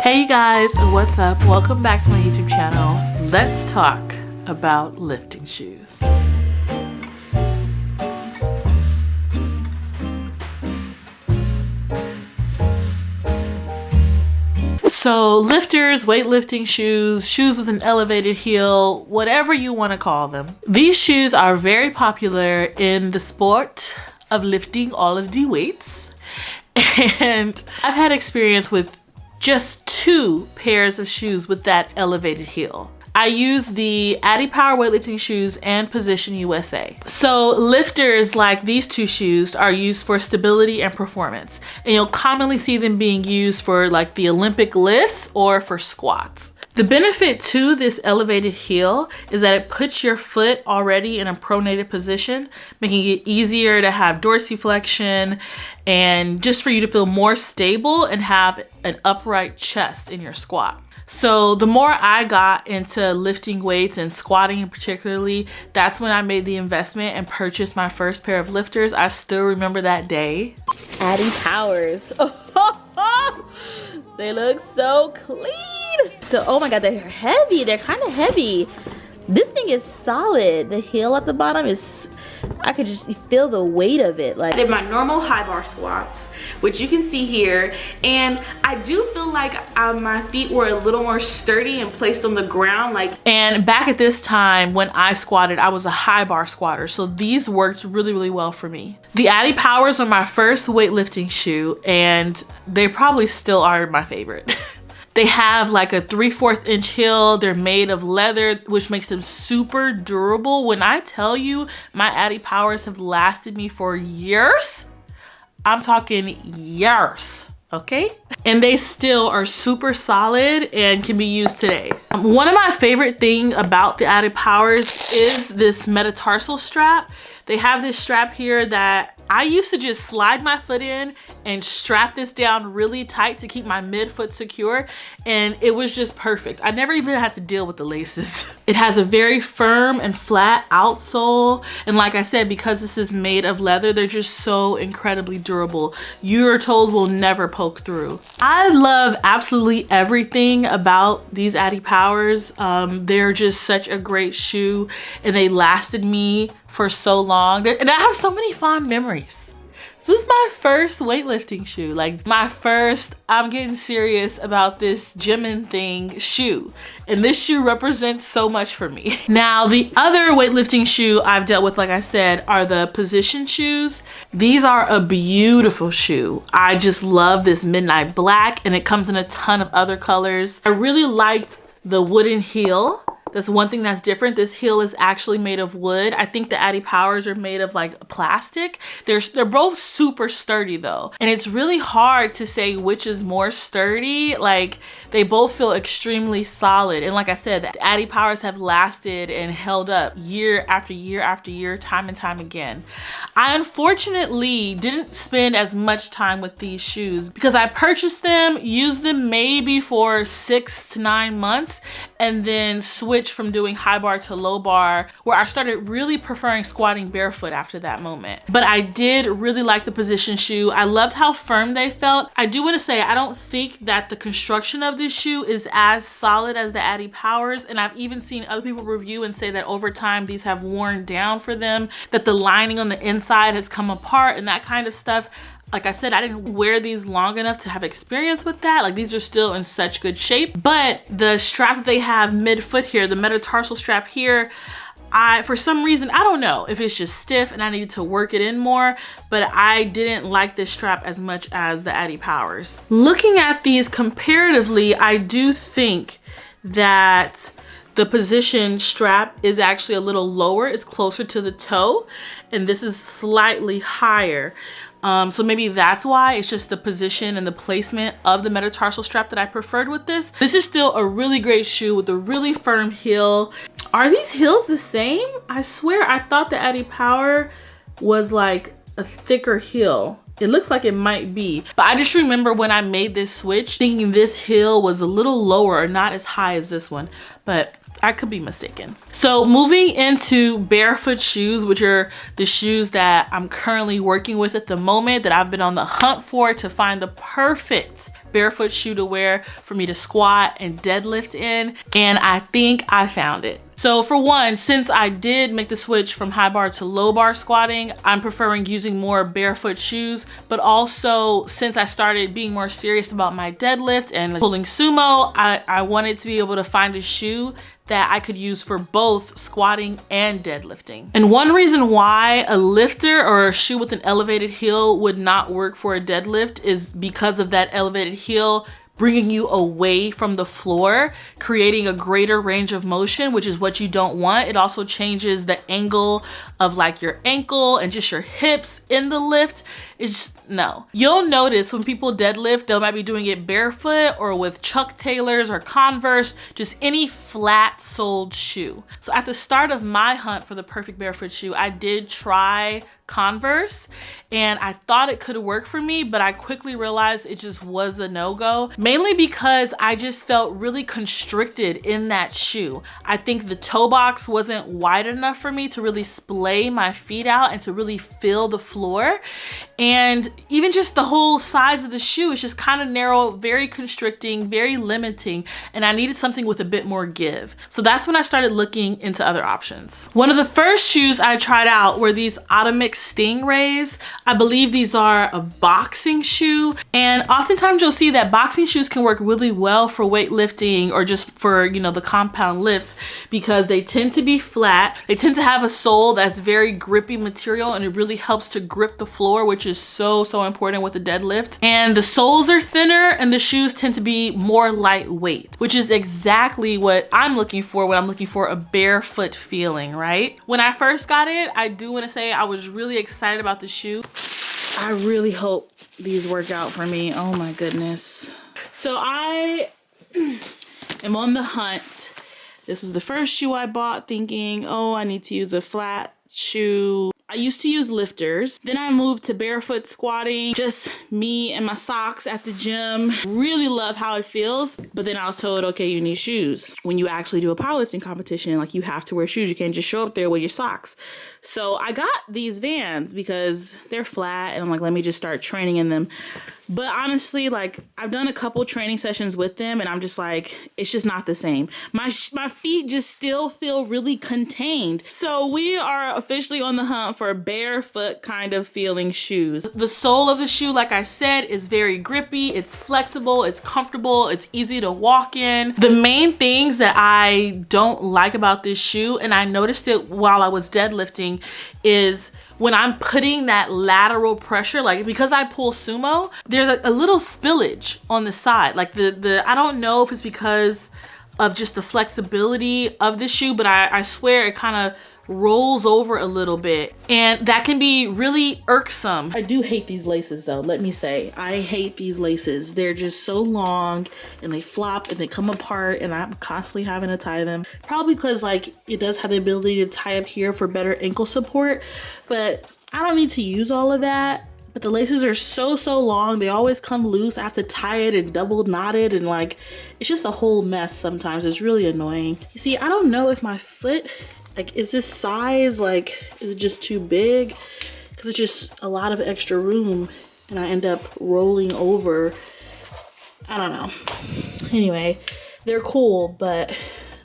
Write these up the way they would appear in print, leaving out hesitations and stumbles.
Hey you guys, what's up? Welcome back to my YouTube channel. Let's talk about lifting shoes. So lifters, weightlifting shoes, shoes with an elevated heel, whatever you want to call them. These shoes are very popular in the sport of lifting all of the weights. And I've had experience with just 2 pairs of shoes with that elevated heel. I use the Adipower weightlifting shoes and positionusa. So lifters like these 2 shoes are used for stability and performance. And you'll commonly see them being used for like the Olympic lifts or for squats. The benefit to this elevated heel is that it puts your foot already in a pronated position, making it easier to have dorsiflexion and just for you to feel more stable and have an upright chest in your squat. So the more I got into lifting weights and squatting particularly, that's when I made the investment and purchased my first pair of lifters. I still remember that day. Adipowers. They look so clean. So, oh my God, they're heavy. They're kind of heavy. This thing is solid. The heel at the bottom is, I could just feel the weight of it. Like I did my normal high bar squats, which you can see here, and I do feel like my feet were a little more sturdy and placed on the ground. And back at this time when I squatted, I was a high bar squatter, so these worked really well for me. The Adipowers are my first weightlifting shoe, and they probably still are my favorite. They have like a 3/4 inch heel. They're made of leather, which makes them super durable. When I tell you my Adipowers have lasted me for years, I'm talking years, okay? And they still are super solid and can be used today. One of my favorite things about the Adipowers is this metatarsal strap. They have this strap here that I used to just slide my foot in and strap this down really tight to keep my midfoot secure, and it was just perfect. I never even had to deal with the laces. It has a very firm and flat outsole, and like I said, because this is made of leather, they're just so incredibly durable. Your toes will never poke through. I love absolutely everything about these Adipowers. They're just such a great shoe, and they lasted me for so long, and I have so many fond memories. This was my first weightlifting shoe, like my first, I'm getting serious about this gymming thing shoe. And this shoe represents so much for me. Now, the other weightlifting shoe I've dealt with, like I said, are the position shoes. These are a beautiful shoe. I just love this midnight black, and it comes in a ton of other colors. I really liked the wooden heel. That's one thing that's different. This heel is actually made of wood. I think the Adipowers are made of like plastic. They're both super sturdy though. And it's really hard to say which is more sturdy. Like they both feel extremely solid. And like I said, the Adipowers have lasted and held up year after year after year, time and time again. I unfortunately didn't spend as much time with these shoes because I purchased them, used them maybe for 6 to 9 months, and then switched from doing high bar to low bar, where I started really preferring squatting barefoot after that moment. But I did really like the position shoe. I loved how firm they felt. I do want to say I don't think that the construction of this shoe is as solid as the Adipowers, and I've even seen other people review and say that over time these have worn down for them, that the lining on the inside has come apart and that kind of stuff. Like I said, I didn't wear these long enough to have experience with that. Like these are still in such good shape, but the strap that they have mid-foot here, the metatarsal strap here, for some reason, I don't know if it's just stiff and I needed to work it in more, but I didn't like this strap as much as the Adipowers. Looking at these comparatively, I do think that the position strap is actually a little lower. It's closer to the toe, and this is slightly higher. So maybe that's why. It's just the position and the placement of the metatarsal strap that I preferred with this. This is still a really great shoe with a really firm heel. Are these heels the same? I swear I thought the Adipower was like a thicker heel. It looks like it might be, but I just remember when I made this switch thinking this heel was a little lower or not as high as this one, but I could be mistaken. So moving into barefoot shoes, which are the shoes that I'm currently working with at the moment, that I've been on the hunt for to find the perfect barefoot shoe to wear for me to squat and deadlift in, and I think I found it. So for one, since I did make the switch from high bar to low bar squatting, I'm preferring using more barefoot shoes, but also since I started being more serious about my deadlift and pulling sumo, I wanted to be able to find a shoe that I could use for both squatting and deadlifting. And one reason why a lifter or a shoe with an elevated heel would not work for a deadlift is because of that elevated heel bringing you away from the floor, creating a greater range of motion, which is what you don't want. It also changes the angle of like your ankle and just your hips in the lift. It's just, no. You'll notice when people deadlift, they might be doing it barefoot or with Chuck Taylors or Converse, just any flat soled shoe. So at the start of my hunt for the perfect barefoot shoe, I did try Converse and I thought it could work for me, but I quickly realized it just was a no-go, mainly because I just felt really constricted in that shoe. I think the toe box wasn't wide enough for me to really splay my feet out and to really feel the floor. And even just the whole size of the shoe is just kind of narrow, very constricting, very limiting, and I needed something with a bit more give. So that's when I started looking into other options. One of the first shoes I tried out were these Otomix Sting. I believe these are a boxing shoe, and oftentimes you'll see that boxing shoes can work really well for weightlifting or just for, you know, the compound lifts, because they tend to be flat. They tend to have a sole that's very grippy material, and it really helps to grip the floor, which is so important with the deadlift. And the soles are thinner and the shoes tend to be more lightweight, which is exactly what I'm looking for when I'm looking for a barefoot feeling, right? When I first got it, I do want to say I was really excited about the shoe. I really hope these work out for me. Oh my goodness. So I am on the hunt. This was the first shoe I bought thinking, oh, I need to use a flat shoe. I used to use lifters. Then I moved to barefoot squatting, just me and my socks at the gym. Really love how it feels. But then I was told, okay, you need shoes. When you actually do a powerlifting competition, like, you have to wear shoes. You can't just show up there with your socks. So I got these Vans because they're flat and I'm like, let me just start training in them. But honestly, like, I've done a couple training sessions with them and I'm just like, it's just not the same. My feet just still feel really contained. So we are officially on the hunt for barefoot kind of feeling shoes. The sole of the shoe, like I said, is very grippy. It's flexible, it's comfortable, it's easy to walk in. The main things that I don't like about this shoe, and I noticed it while I was deadlifting, is when I'm putting that lateral pressure, like, because I pull sumo, there's a little spillage on the side. Like I don't know if it's because of just the flexibility of the shoe, but I swear it kind of rolls over a little bit, and that can be really irksome. I do hate these laces though, let me say. I hate these laces. They're just so long and they flop and they come apart and I'm constantly having to tie them. Probably because, like, it does have the ability to tie up here for better ankle support, but I don't need to use all of that. But the laces are so long, they always come loose. I have to tie it and double knot it, and like, it's just a whole mess sometimes. It's really annoying. You see, I don't know if my foot, like, is this size, like, is it just too big? Because it's just a lot of extra room and I end up rolling over. I don't know. Anyway, they're cool, but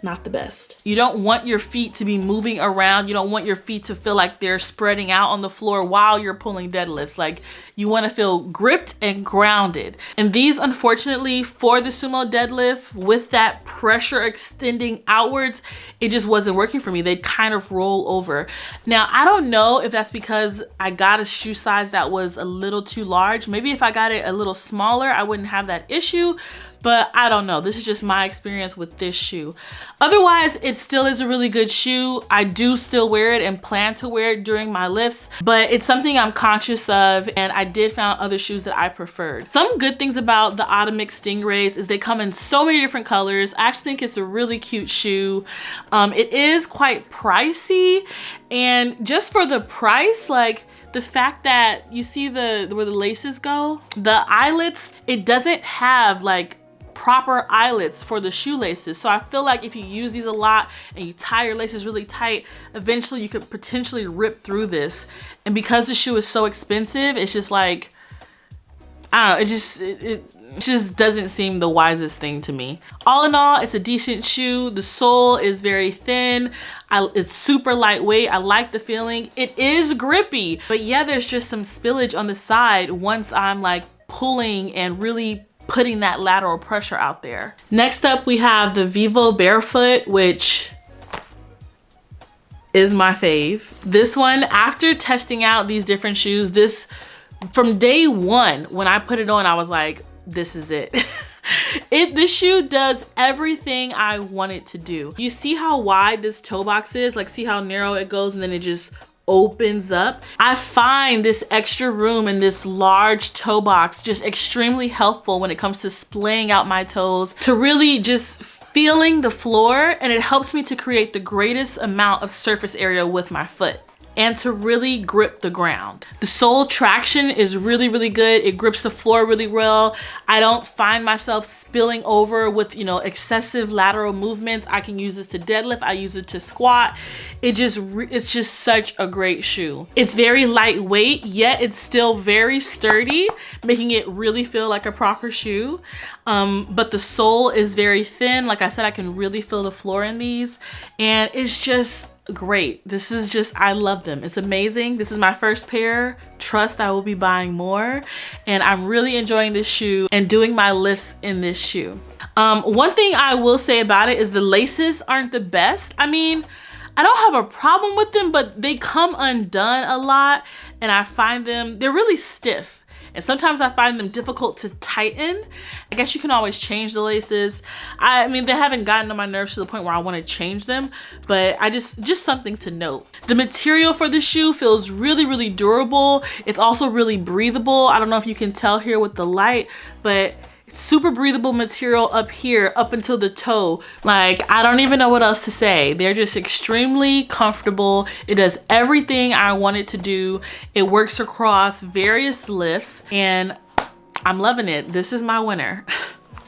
not the best. You don't want your feet to be moving around. You don't want your feet to feel like they're spreading out on the floor while you're pulling deadlifts. Like, you want to feel gripped and grounded. And these, unfortunately, for the sumo deadlift, with that pressure extending outwards, it just wasn't working for me. They'd kind of roll over. Now, I don't know if that's because I got a shoe size that was a little too large. Maybe if I got it a little smaller, I wouldn't have that issue. But I don't know. This is just my experience with this shoe. Otherwise, it still is a really good shoe. I do still wear it and plan to wear it during my lifts, but it's something I'm conscious of, and I did find other shoes that I preferred. Some good things about the Otomix Sting is they come in so many different colors. I actually think it's a really cute shoe. It is quite pricey, and just for the price, like, the fact that you see where the laces go, the eyelets, it doesn't have like proper eyelets for the shoelaces. So I feel like if you use these a lot and you tie your laces really tight, eventually you could potentially rip through this. And because the shoe is so expensive, it's just like, I don't know, it just doesn't seem the wisest thing to me. All in all, it's a decent shoe. The sole is very thin. It's super lightweight. I like the feeling. It is grippy, but yeah, there's just some spillage on the side once I'm like pulling and really putting that lateral pressure out there. Next up, we have the Vivo Barefoot, which is my fave. This one, after testing out these different shoes, this, from day one, when I put it on, I was like, this is it. This shoe does everything I want it to do. You see how wide this toe box is? Like, see how narrow it goes and then it just opens up? I find this extra room in this large toe box just extremely helpful when it comes to splaying out my toes, to really just feeling the floor, and it helps me to create the greatest amount of surface area with my foot and to really grip the ground. The sole traction is really, really good. It grips the floor really well. I don't find myself spilling over with, you know, excessive lateral movements. I can use this to deadlift. I use it to squat. It's just such a great shoe. It's very lightweight, yet it's still very sturdy, making it really feel like a proper shoe. But the sole is very thin. Like I said, I can really feel the floor in these, and it's just great. This is just, I love them. It's amazing. This is my first pair. Trust I will be buying more, and I'm really enjoying this shoe and doing my lifts in this shoe. One thing I will say about it is the laces aren't the best. I mean, I don't have a problem with them, but they come undone a lot, and I find them, they're really stiff. And sometimes I find them difficult to tighten. I guess you can always change the laces. I mean, they haven't gotten on my nerves to the point where I want to change them, but just something to note. The material for the shoe feels really, really durable. It's also really breathable. I don't know if you can tell here with the light, but super breathable material up here, up until the toe. Like, I don't even know what else to say. They're just extremely comfortable. It does everything I want it to do. It works across various lifts, and I'm loving it. This is my winner.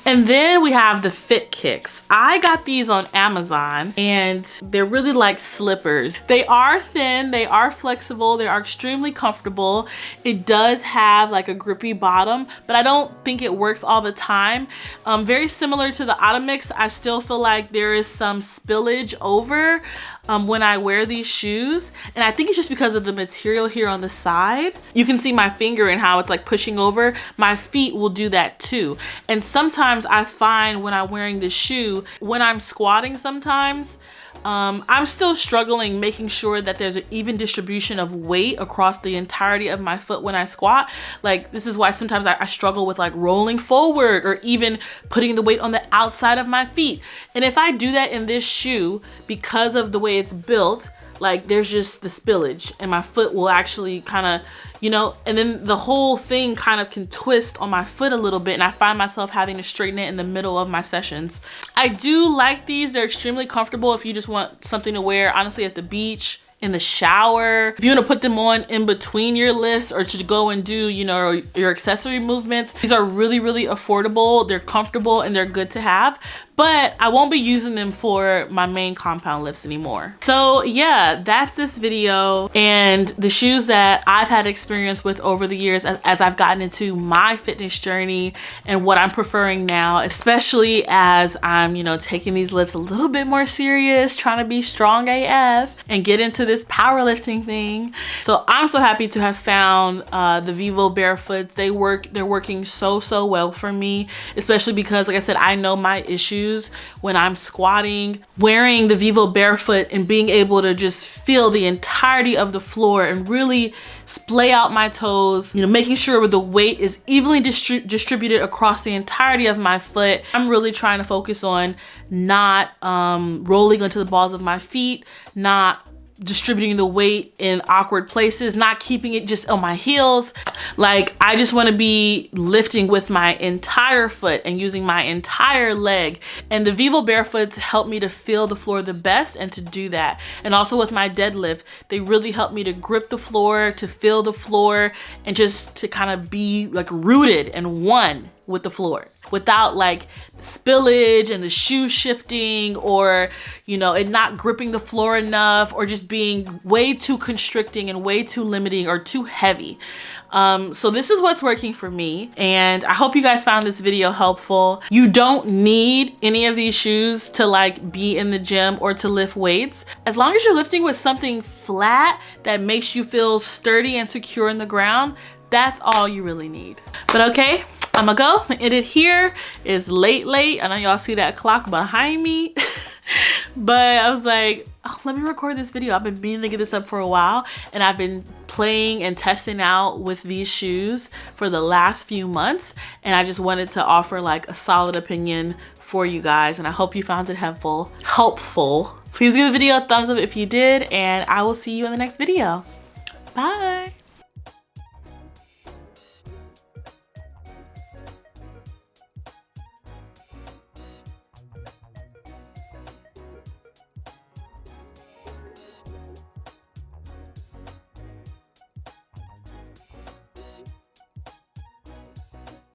And then we have the Fitkicks. I got these on Amazon, and they're really like slippers. They are thin, they are flexible, they are extremely comfortable. It does have like a grippy bottom, but I don't think it works all the time. Very similar to the Otomix, I still feel like there is some spillage over when I wear these shoes, and I think it's just because of the material here on the side. You can see my finger and how it's like pushing over. My feet will do that too. And sometimes I find when I'm wearing this shoe, when I'm squatting sometimes, I'm still struggling making sure that there's an even distribution of weight across the entirety of my foot when I squat. Like, this is why sometimes I struggle with like rolling forward or even putting the weight on the outside of my feet. And if I do that in this shoe, because of the way it's built, like, there's just the spillage, and my foot will actually kind of, you know, and then the whole thing kind of can twist on my foot a little bit, and I find myself having to straighten it in the middle of my sessions. I do like these. They're extremely comfortable if you just want something to wear, honestly, at the beach, in the shower. If you want to put them on in between your lifts or to go and do, you know, your accessory movements, these are really, really affordable. They're comfortable and they're good to have, but I won't be using them for my main compound lifts anymore. So yeah, that's this video and the shoes that I've had experience with over the years as I've gotten into my fitness journey and what I'm preferring now, especially as I'm, you know, taking these lifts a little bit more serious, trying to be strong AF and get into this powerlifting thing. So I'm so happy to have found the Vivo Barefoots. They're working so well for me, especially because, like I said, I know my issues when I'm squatting. Wearing the Vivo Barefoot and being able to just feel the entirety of the floor and really splay out my toes, you know, making sure the weight is evenly distributed across the entirety of my foot. I'm really trying to focus on not rolling onto the balls of my feet, not distributing the weight in awkward places, not keeping it just on my heels. Like, I just want to be lifting with my entire foot and using my entire leg. And the Vivo Barefoots help me to feel the floor the best and to do that. And also with my deadlift, they really help me to grip the floor, to feel the floor, and just to kind of be like rooted and one with the floor without like spillage and the shoe shifting, or you know, it not gripping the floor enough, or just being way too constricting and way too limiting or too heavy. So this is what's working for me, and I hope you guys found this video helpful. You don't need any of these shoes to like be in the gym or to lift weights. As long as you're lifting with something flat that makes you feel sturdy and secure in the ground, that's all you really need. But okay, I'm gonna go and end it here. It's late. I know y'all see that clock behind me. But I was like, oh, let me record this video. I've been meaning to get this up for a while, and I've been playing and testing out with these shoes for the last few months, and I just wanted to offer like a solid opinion for you guys, and I hope you found it helpful. Please give the video a thumbs up if you did, and I will see you in the next video. Bye.